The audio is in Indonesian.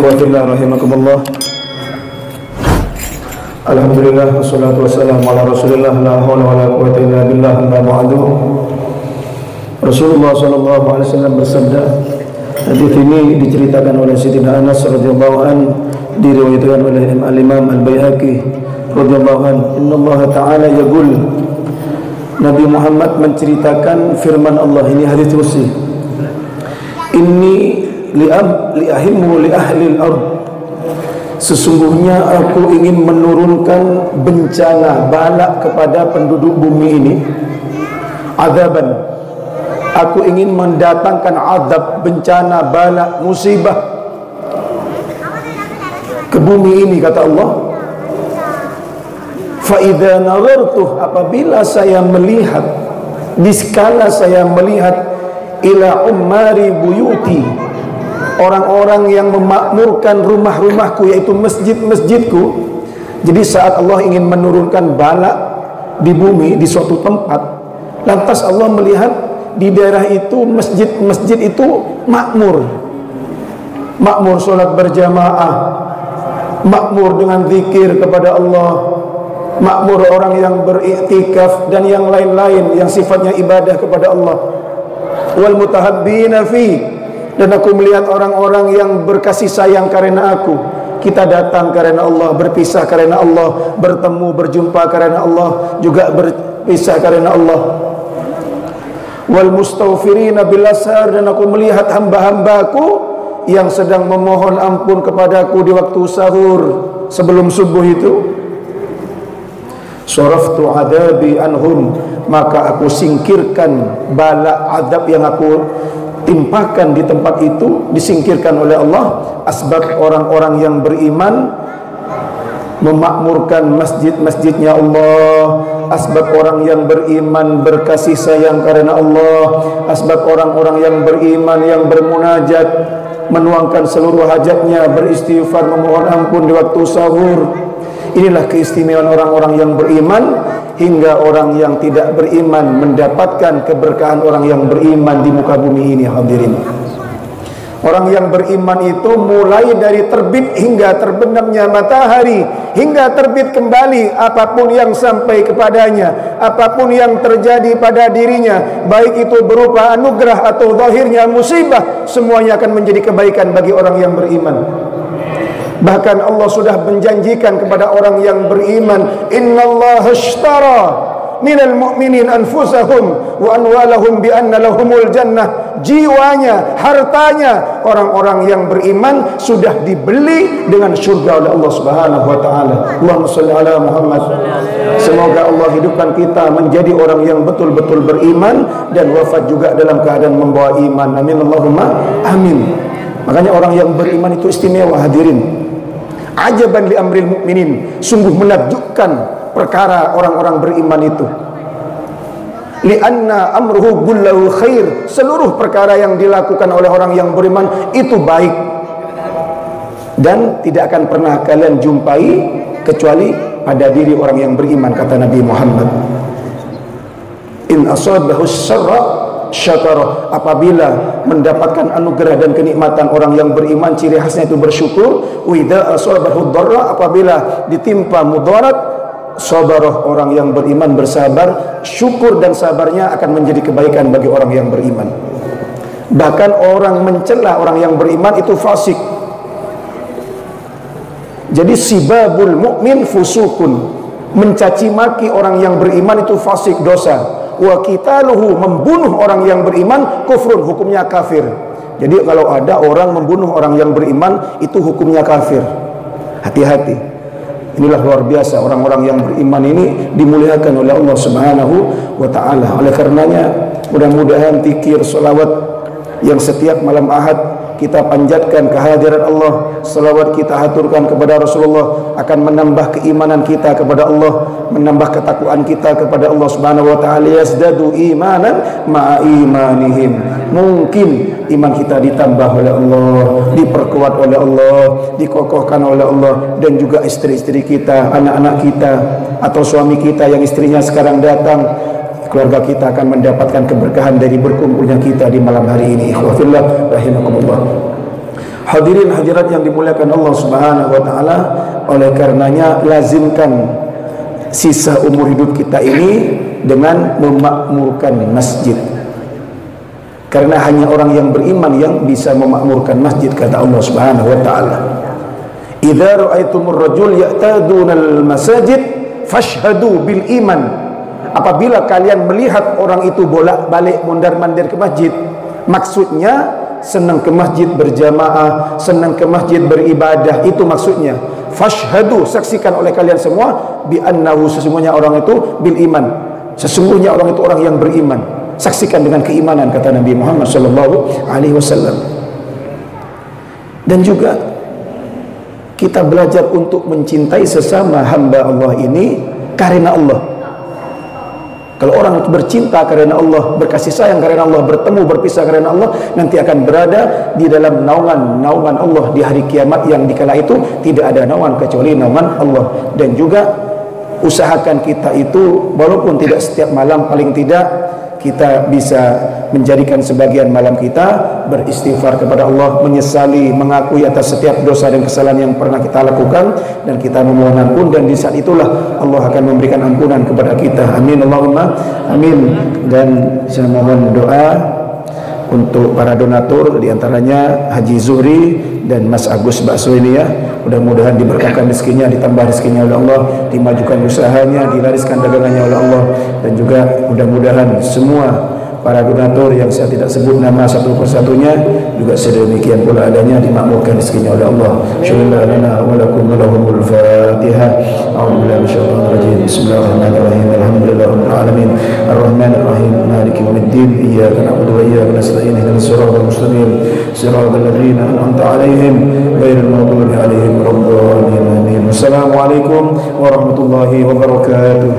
Ikhwatillah rahimakumullah. Alhamdulillah wassalatu wassalamu ala Rasulillah la haula wala quwwata illa billah amma ba'du. Rasulullah sallallahu alaihi wasallam bersabda, hadis ini diceritakan oleh Sayyidina Anas radhiyallahu an, diriwayatkan oleh Al-Imam Al-Baihaqi radhiyallahu an, innallaha ta'ala yaqul, Nabi Muhammad menceritakan firman Allah, ini hadis qudsi, inni li'ahimmu li ahli al-ard, sesungguhnya aku ingin menurunkan bencana balak kepada penduduk bumi ini, azaban, aku ingin mendatangkan azab, bencana, balak, musibah ke bumi ini, kata Allah. Fa idza nazartu, apabila saya melihat, diskala saya melihat, ila ummari buyuti, orang-orang yang memakmurkan rumah-rumahku, yaitu masjid-masjidku. Jadi saat Allah ingin menurunkan bala di bumi, di suatu tempat, lantas Allah melihat di daerah itu masjid-masjid itu makmur, makmur sholat berjamaah, makmur dengan zikir kepada Allah, makmur orang yang beriktikaf dan yang lain-lain yang sifatnya ibadah kepada Allah. Wal mutahabbina fi, dan aku melihat orang-orang yang berkasih sayang karena aku. Kita datang karena Allah, berpisah karena Allah, bertemu, berjumpa karena Allah, juga berpisah karena Allah. Wal mustaghfirina bil ashar, dan aku melihat hamba-hambaku yang sedang memohon ampun kepadaku di waktu sahur sebelum subuh itu. Saraftu adabi anhum, maka aku singkirkan bala adab yang aku timpakan di tempat itu, disingkirkan oleh Allah. Asbab orang-orang yang beriman memakmurkan masjid-masjidnya Allah, asbab orang yang beriman berkasih sayang karena Allah, asbab orang-orang yang beriman yang bermunajat, menuangkan seluruh hajatnya, beristighfar, memohon ampun di waktu sahur. Inilah keistimewaan orang-orang yang beriman, hingga orang yang tidak beriman mendapatkan keberkahan orang yang beriman di muka bumi ini. Hadirin, orang yang beriman itu mulai dari terbit hingga terbenamnya matahari, hingga terbit kembali, apapun yang sampai kepadanya, apapun yang terjadi pada dirinya, baik itu berupa anugerah atau zahirnya musibah, semuanya akan menjadi kebaikan bagi orang yang beriman. Bahkan Allah sudah menjanjikan kepada orang yang beriman, innallaha ashtara minal mu'minin anfusahum wa amwalahum bi anna lahumul jannah. Jiwanya, hartanya orang-orang yang beriman sudah dibeli dengan surga oleh Allah Subhanahu wa taala. Allahumma shalli ala Muhammad. Semoga Allah hidupkan kita menjadi orang yang betul-betul beriman dan wafat juga dalam keadaan membawa iman. Amin Allahumma amin. Makanya orang yang beriman itu istimewa, hadirin. Ajaban li amril mu'minin, sungguh menakjubkan perkara orang-orang beriman itu. Lianna amruhu kulluhu khair, seluruh perkara yang dilakukan oleh orang yang beriman itu baik, dan tidak akan pernah kalian jumpai kecuali pada diri orang yang beriman, kata Nabi Muhammad. In asabahu syarra syakara, apabila mendapatkan anugerah dan kenikmatan orang yang beriman, ciri khasnya itu bersyukur. Wa idza asabahu dharra, apabila ditimpa mudarat, sabarah, orang yang beriman bersabar, syukur dan sabarnya akan menjadi kebaikan bagi orang yang beriman. Bahkan orang mencela orang yang beriman itu fasik. Jadi sibabul mukmin fusukun, mencaci maki orang yang beriman itu fasik, dosa. Wa qitaluhu, membunuh orang yang beriman, kufrun, hukumnya kafir. Jadi kalau ada orang membunuh orang yang beriman, itu hukumnya kafir. Hati-hati. Inilah luar biasa, orang-orang yang beriman ini dimuliakan oleh Allah Subhanahu wa taala. Oleh karenanya mudah-mudahan zikir, selawat yang setiap malam Ahad kita panjatkan kehadiran Allah, selawat kita haturkan kepada Rasulullah, akan menambah keimanan kita kepada Allah, menambah ketakwaan kita kepada Allah Subhanahu wa taala. Yazdadu imanan ma'a imanihim, mungkin iman kita ditambah oleh Allah, diperkuat oleh Allah, dikokohkan oleh Allah. Dan juga istri-istri kita, anak-anak kita, atau suami kita yang istrinya sekarang datang, keluarga kita akan mendapatkan keberkahan dari berkumpulnya kita di malam hari ini. Ikhwafillah rahimakumullah. Hadirin hadirat yang dimuliakan Allah Subhanahu wa taala, oleh karenanya lazimkan sisa umur hidup kita ini dengan memakmurkan masjid. Karena hanya orang yang beriman yang bisa memakmurkan masjid, kata Allah Subhanahu wa taala. Idza ra'aitumur rajul ya'tadunal masajid fashhadu bil iman. Apabila kalian melihat orang itu bolak-balik mondar-mandir ke masjid, maksudnya senang ke masjid berjamaah, senang ke masjid beribadah, itu maksudnya. Fashhadu, saksikan oleh kalian semua, bi annahu, sesungguhnya orang itu bil iman, sesungguhnya orang itu orang yang beriman. Saksikan dengan keimanan, kata Nabi Muhammad sallallahu alaihi wasallam. Dan juga kita belajar untuk mencintai sesama hamba Allah ini karena Allah. Kalau orang bercinta karena Allah, berkasih sayang karena Allah, bertemu berpisah karena Allah, nanti akan berada di dalam naungan Allah di hari kiamat, yang dikala itu tidak ada naungan kecuali naungan Allah. Dan juga usahakan kita itu, walaupun tidak setiap malam, paling tidak kita bisa menjadikan sebagian malam kita beristighfar kepada Allah, menyesali, mengakui atas setiap dosa dan kesalahan yang pernah kita lakukan, dan kita memohon ampun, dan di saat itulah Allah akan memberikan ampunan kepada kita. Amin Allahumma amin. Dan saya mohon doa untuk para donatur, diantaranya Haji Zuhri dan Mas Agus Bakso ini ya. Mudah-mudahan diberkahkan rezekinya, ditambah rezekinya oleh Allah, dimajukan usahanya, dilariskan dagangannya oleh Allah. Dan juga mudah-mudahan semua para donatur yang saya tidak sebut nama satu persatunya juga sedemikian pula adanya dimakmurkan rezekinya oleh Allah. Syukurlah lana wa lakum wa lahumul Fatihah. A'udzubillahi minasyaitonir rajim. Bismillahirrahmanirrahim. Alhamdulillahirabbil alamin. Arrahmanir rahim. Maliki yaumiddin. Iyyaka na'budu wa iyyaka nasta'in. Ihdinas siratal mustaqim. Siratal ladzina an'amta 'alaihim ghairil maghdubi 'alaihim waladdallin. Wassalamualaikum warahmatullahi wabarakatuh.